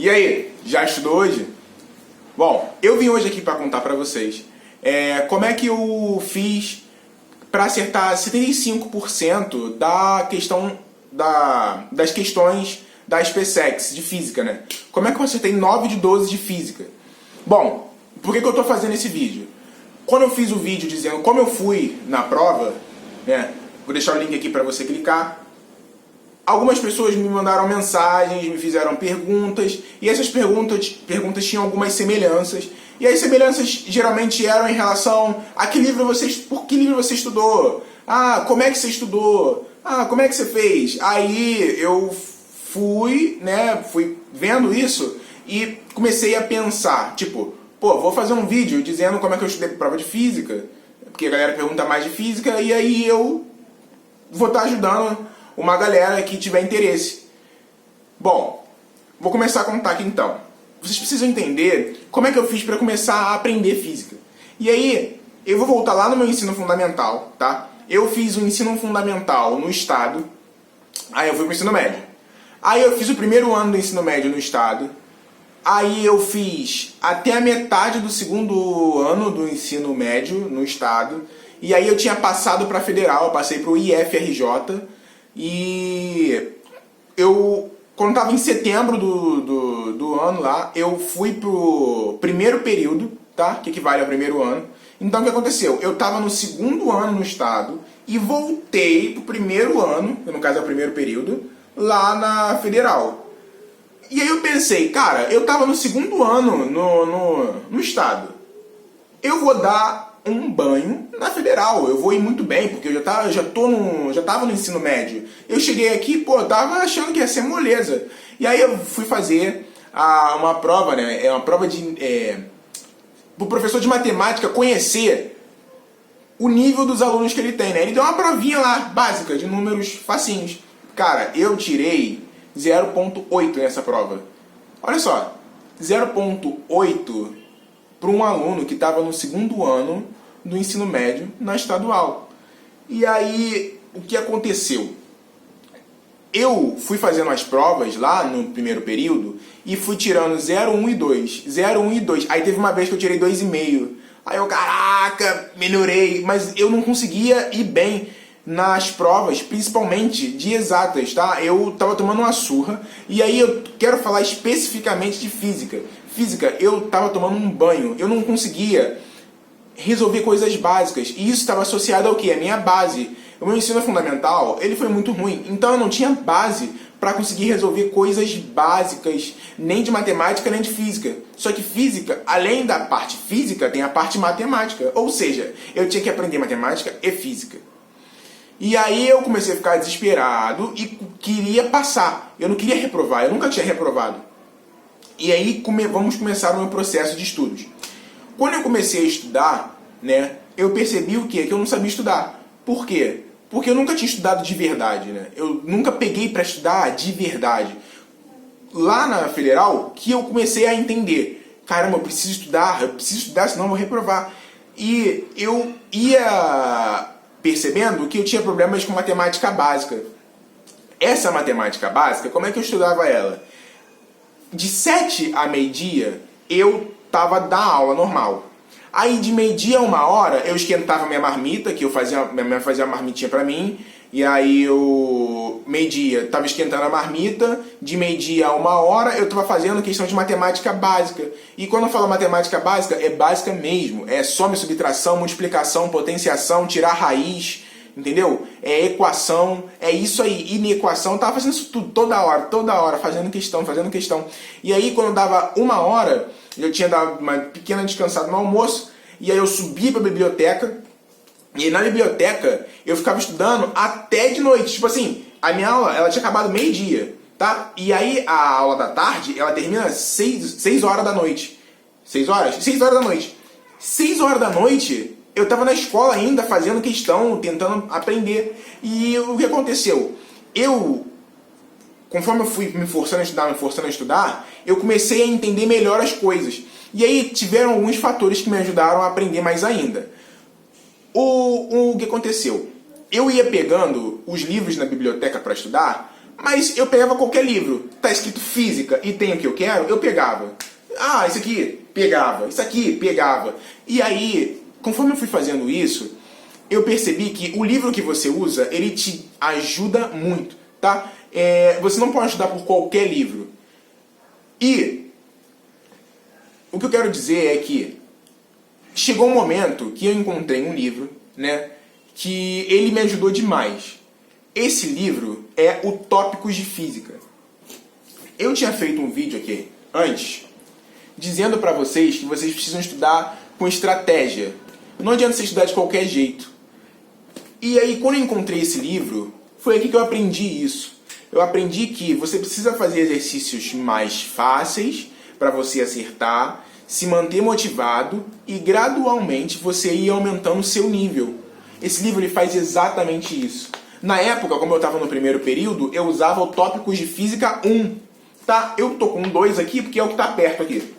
E aí, já estudou hoje? Bom, eu vim hoje aqui para contar para vocês como é que eu fiz para acertar 75% da questão das questões da SpaceX de física, né? Como é que eu acertei 9 de 12 de física? Bom, por que eu estou fazendo esse vídeo? Quando eu fiz o vídeo dizendo como eu fui na prova, né? Vou deixar o link aqui para você clicar. Algumas pessoas me mandaram mensagens, me fizeram perguntas, e essas perguntas tinham algumas semelhanças. E as semelhanças geralmente eram em relação a por que livro você estudou? Ah, como é que você estudou? Ah, como é que você fez? Aí eu fui vendo isso e comecei a pensar, tipo, vou fazer um vídeo dizendo como é que eu estudei para prova de física, porque a galera pergunta mais de física, e aí eu vou estar ajudando uma galera que tiver interesse. Bom, vou começar a contar aqui então. Vocês precisam entender como é que eu fiz para começar a aprender física. E aí, eu vou voltar lá no meu ensino fundamental, tá? Eu fiz o ensino fundamental no estado, aí eu fui pro ensino médio. Aí eu fiz o primeiro ano do ensino médio no estado, aí eu fiz até a metade do segundo ano do ensino médio no estado, e aí eu tinha passado para federal, eu passei pro IFRJ, e quando estava em setembro do ano lá, eu fui pro primeiro período, tá? Que equivale ao primeiro ano. Então o que aconteceu? Eu estava no segundo ano no estado e voltei pro primeiro ano, que no caso é o primeiro período, lá na federal. E aí eu pensei, cara, eu estava no segundo ano no estado. Eu vou dar um banho na federal, eu vou ir muito bem, porque eu já tava no ensino médio. Eu cheguei aqui, eu tava achando que ia ser moleza. E aí eu fui fazer uma prova, né? É uma prova pro professor de matemática conhecer o nível dos alunos que ele tem, né? Ele deu uma provinha lá, básica, de números facinhos. Cara, eu tirei 0,8 nessa prova. Olha só, 0,8 para um aluno que estava no segundo ano do ensino médio na estadual. E aí, o que aconteceu? Eu fui fazendo as provas lá no primeiro período e fui tirando 0, 1 e 2. 0, 1 e 2. Aí teve uma vez que eu tirei 2,5. Aí eu, caraca, melhorei. Mas eu não conseguia ir bem nas provas, principalmente de exatas, tá? Eu tava tomando uma surra. E aí eu quero falar especificamente de física. Física, eu tava tomando um banho. Eu não conseguia resolver coisas básicas. E isso estava associado ao quê? A minha base. O meu ensino fundamental, ele foi muito ruim. Então eu não tinha base para conseguir resolver coisas básicas, nem de matemática, nem de física. Só que física, além da parte física, tem a parte matemática. Ou seja, eu tinha que aprender matemática e física. E aí eu comecei a ficar desesperado e queria passar. Eu não queria reprovar, eu nunca tinha reprovado. E aí vamos começar o meu processo de estudos. Quando eu comecei a estudar, né, eu percebi o quê? Que eu não sabia estudar. Por quê? Porque eu nunca tinha estudado de verdade, né? Eu nunca peguei para estudar de verdade. Lá na federal, que eu comecei a entender. Caramba, eu preciso estudar, senão eu vou reprovar. E eu ia percebendo que eu tinha problemas com matemática básica. Essa matemática básica, como é que eu estudava ela? De 7 a meio-dia, eu tava da aula normal. Aí de meio-dia a 1h, eu esquentava minha marmita, que minha mãe fazia uma marmitinha pra mim. E aí eu, meio-dia, tava esquentando a marmita. De meio-dia a 1h, eu tava fazendo questão de matemática básica. E quando eu falo matemática básica, é básica mesmo. É soma, subtração, multiplicação, potenciação, tirar raiz, entendeu? É equação, é isso aí. E na equação eu tava fazendo isso tudo, toda hora, fazendo questão. E aí quando dava 1h, eu tinha dado uma pequena descansada no almoço, e aí eu subi pra biblioteca, e aí na biblioteca eu ficava estudando até de noite. Tipo assim, a minha aula ela tinha acabado meio-dia, tá? E aí a aula da tarde, ela termina às 6 horas da noite. 6 horas? 6 horas da noite. 6 horas da noite, eu tava na escola ainda, fazendo questão, tentando aprender. E o que aconteceu? Conforme eu fui me forçando a estudar, eu comecei a entender melhor as coisas. E aí tiveram alguns fatores que me ajudaram a aprender mais ainda. O que aconteceu? Eu ia pegando os livros na biblioteca para estudar, Mas eu pegava qualquer livro, tá escrito física e tem o que eu quero, eu pegava. Ah, isso aqui, pegava. Isso aqui, pegava. E aí, conforme eu fui fazendo isso, eu percebi que o livro que você usa, ele te ajuda muito, tá? Você não pode estudar por qualquer livro. E o que eu quero dizer é que chegou um momento que eu encontrei um livro, né, que ele me ajudou demais. Esse livro é o Tópicos de Física. Eu tinha feito um vídeo aqui antes, dizendo para vocês que vocês precisam estudar com estratégia. Não adianta você estudar de qualquer jeito. E aí, quando eu encontrei esse livro, foi aqui que eu aprendi isso. Eu aprendi que você precisa fazer exercícios mais fáceis para você acertar, se manter motivado e gradualmente você ir aumentando o seu nível. Esse livro ele faz exatamente isso. Na época, como eu estava no primeiro período, eu usava o Tópicos de Física 1. Tá? Eu tô com 2 aqui porque é o que está perto aqui.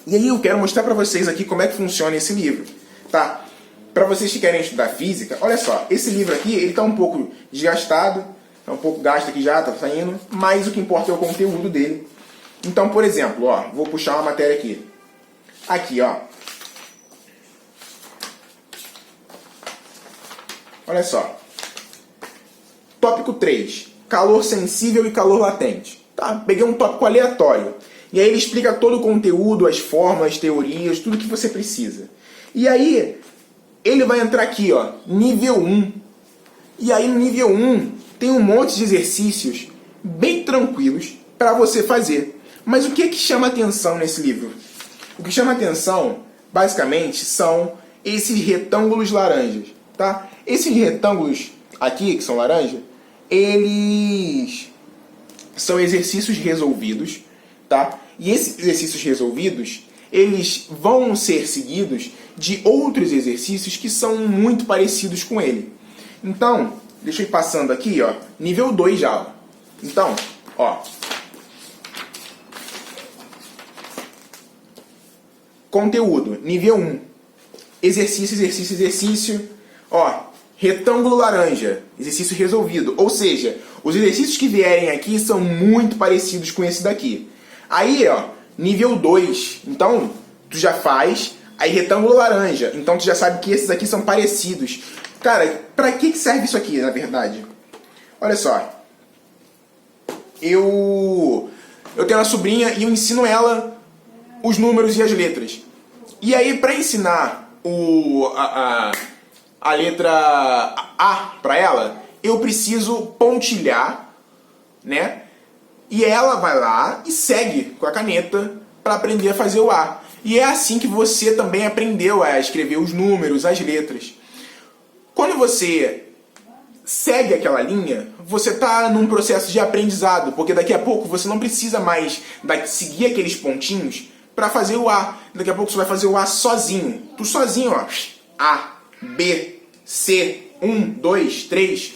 E aí eu quero mostrar para vocês aqui como é que funciona esse livro. Tá? Para vocês que querem estudar física, olha só, esse livro aqui ele está um pouco desgastado, está um pouco gasto aqui já, está saindo, mas o que importa é o conteúdo dele. Então, por exemplo, ó, vou puxar uma matéria aqui. Aqui, ó. Olha só. Tópico 3. Calor sensível e calor latente. Tá? Peguei um tópico aleatório. E aí ele explica todo o conteúdo, as fórmulas, teorias, tudo que você precisa. E aí, ele vai entrar aqui, ó, nível 1. E aí no nível 1 tem um monte de exercícios bem tranquilos para você fazer. Mas o que que chama atenção nesse livro? O que chama atenção, basicamente, são esses retângulos laranjas, tá? Esses retângulos aqui, que são laranja, eles são exercícios resolvidos, tá? E esses exercícios resolvidos, eles vão ser seguidos de outros exercícios que são muito parecidos com ele. Então, deixa eu ir passando aqui, ó, nível 2 já. Ó. Então, ó. Conteúdo, nível 1. Exercício, exercício, exercício. Ó, retângulo laranja, exercício resolvido. Ou seja, os exercícios que vierem aqui são muito parecidos com esse daqui. Aí, ó, nível 2. Então, tu já faz. Aí, retângulo laranja. Então, tu já sabe que esses aqui são parecidos. Cara, pra que serve isso aqui, na verdade? Olha só. Eu tenho uma sobrinha e eu ensino ela os números e as letras. E aí, pra ensinar a letra A pra ela, eu preciso pontilhar, né? E ela vai lá e segue com a caneta para aprender a fazer o A. E é assim que você também aprendeu a escrever os números, as letras. Quando você segue aquela linha, você está num processo de aprendizado, porque daqui a pouco você não precisa mais seguir aqueles pontinhos para fazer o A. Daqui a pouco você vai fazer o A sozinho. Tu sozinho, ó. A, B, C, 1, 2, 3...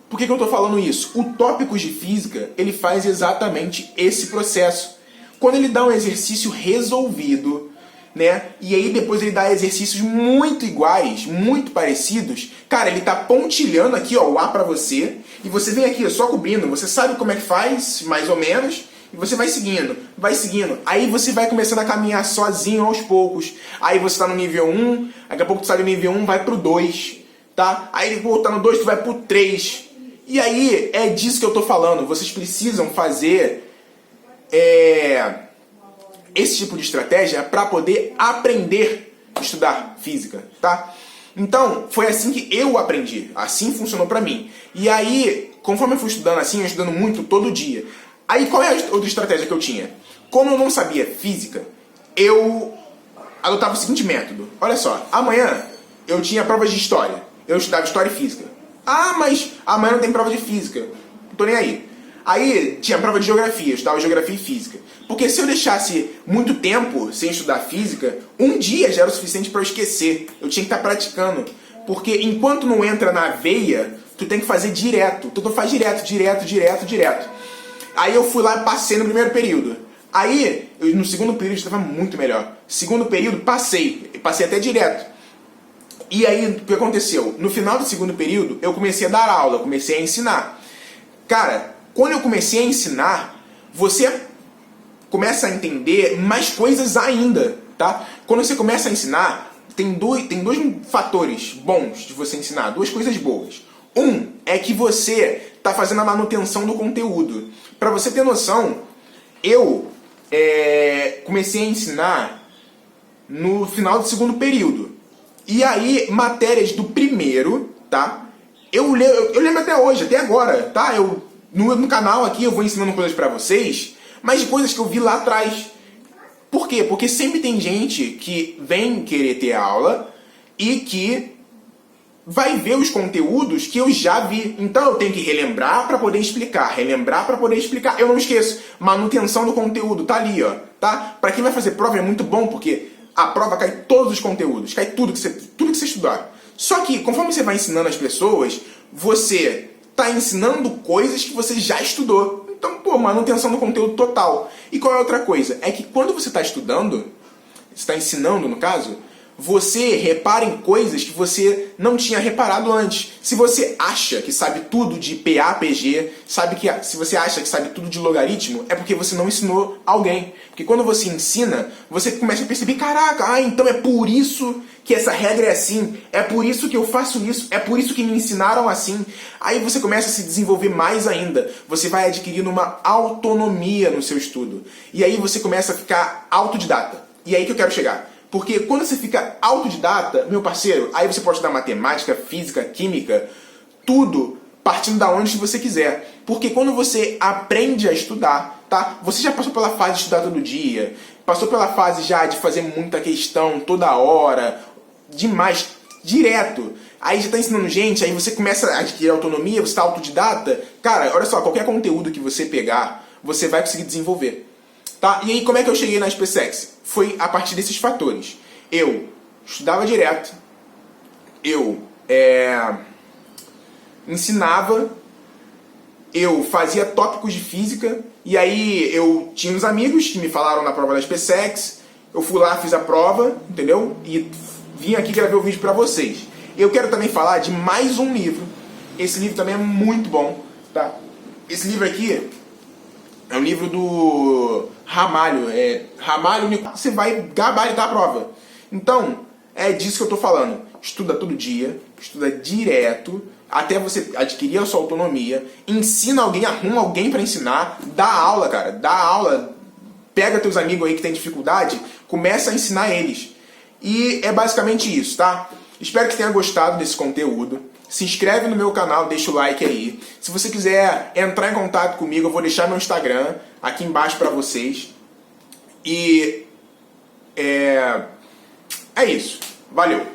Por que eu estou falando isso? O Tópicos de Física, ele faz exatamente esse processo. Quando ele dá um exercício resolvido, né? E aí depois ele dá exercícios muito iguais, muito parecidos, cara, ele tá pontilhando aqui, ó, o A pra você, e você vem aqui, ó, só cobrindo, você sabe como é que faz, mais ou menos, e você vai seguindo. Aí você vai começando a caminhar sozinho aos poucos. Aí você tá no nível 1, daqui a pouco tu sai do nível 1, vai pro 2, tá? Aí ele voltar no 2, tu vai pro 3. E aí, é disso que eu tô falando. Vocês precisam fazer esse tipo de estratégia para poder aprender a estudar física, tá? Então, foi assim que eu aprendi. Assim funcionou pra mim. E aí, conforme eu fui estudando assim, eu estudando muito todo dia. Aí, qual é a outra estratégia que eu tinha? Como eu não sabia física, eu adotava o seguinte método. Olha só, amanhã eu tinha provas de história. Eu estudava história e física. Ah, mas amanhã não tem prova de física. Não tô nem aí. Aí tinha prova de geografia, eu estudava geografia e física. Porque se eu deixasse muito tempo sem estudar física, um dia já era o suficiente para eu esquecer. Eu tinha que estar praticando. Porque enquanto não entra na veia, tu tem que fazer direto. Tu faz direto. Aí eu fui lá e passei no primeiro período. Aí, no segundo período estava muito melhor. Segundo período, passei até direto. E aí, o que aconteceu? No final do segundo período, eu comecei a dar aula, comecei a ensinar. cara, quando eu comecei a ensinar, você começa a entender mais coisas ainda, tá? Quando você começa a ensinar, tem dois fatores bons de você ensinar, duas coisas boas. Um é que você está fazendo a manutenção do conteúdo. Para você ter noção, eu comecei a ensinar no final do segundo período. E aí, matérias do primeiro, tá? Eu lembro até hoje, até agora, tá? No canal aqui eu vou ensinando coisas pra vocês, mas de coisas que eu vi lá atrás. Por quê? Porque sempre tem gente que vem querer ter aula e que vai ver os conteúdos que eu já vi. Então eu tenho que relembrar para poder explicar, relembrar para poder explicar. Eu não esqueço. Manutenção do conteúdo, tá ali, ó, tá? Para quem vai fazer prova é muito bom, porque a prova cai todos os conteúdos, cai tudo que você estudar. Só que conforme você vai ensinando as pessoas, você tá ensinando coisas que você já estudou. Então, pô, manutenção do conteúdo total. E qual é a outra coisa? É que quando você está estudando, você está ensinando no caso, você repara em coisas que você não tinha reparado antes. Se você acha que sabe tudo de PA, PG, se você acha que sabe tudo de logaritmo, é porque você não ensinou alguém. Porque quando você ensina, você começa a perceber, caraca, então é por isso que essa regra é assim, é por isso que eu faço isso, é por isso que me ensinaram assim. Aí você começa a se desenvolver mais ainda. Você vai adquirindo uma autonomia no seu estudo. E aí você começa a ficar autodidata. E é aí que eu quero chegar. Porque quando você fica autodidata, meu parceiro, aí você pode estudar matemática, física, química, tudo partindo da onde você quiser. Porque quando você aprende a estudar, tá? Você já passou pela fase de estudar todo dia, passou pela fase já de fazer muita questão toda hora, demais, direto. Aí já está ensinando gente, aí você começa a adquirir autonomia, você está autodidata. Cara, olha só, qualquer conteúdo que você pegar, você vai conseguir desenvolver. Tá? E aí, como é que eu cheguei na SpaceX? Foi a partir desses fatores. Eu estudava direto, eu ensinava, eu fazia tópicos de física, e aí eu tinha uns amigos que me falaram na prova da SpaceX, eu fui lá, fiz a prova, entendeu? E vim aqui gravar o vídeo pra vocês. Eu quero também falar de mais um livro. Esse livro também é muito bom, tá? Esse livro aqui é um livro do Ramalho, Ramalho, você vai gabaritar a prova. Então, é disso que eu tô falando. Estuda todo dia, estuda direto, até você adquirir a sua autonomia, ensina alguém, arruma alguém pra ensinar, dá aula, cara, dá aula, pega teus amigos aí que tem dificuldade, começa a ensinar eles. E é basicamente isso, tá? Espero que tenha gostado desse conteúdo. Se inscreve no meu canal, deixa o like aí. Se você quiser entrar em contato comigo, eu vou deixar meu Instagram aqui embaixo pra vocês. E é isso. Valeu!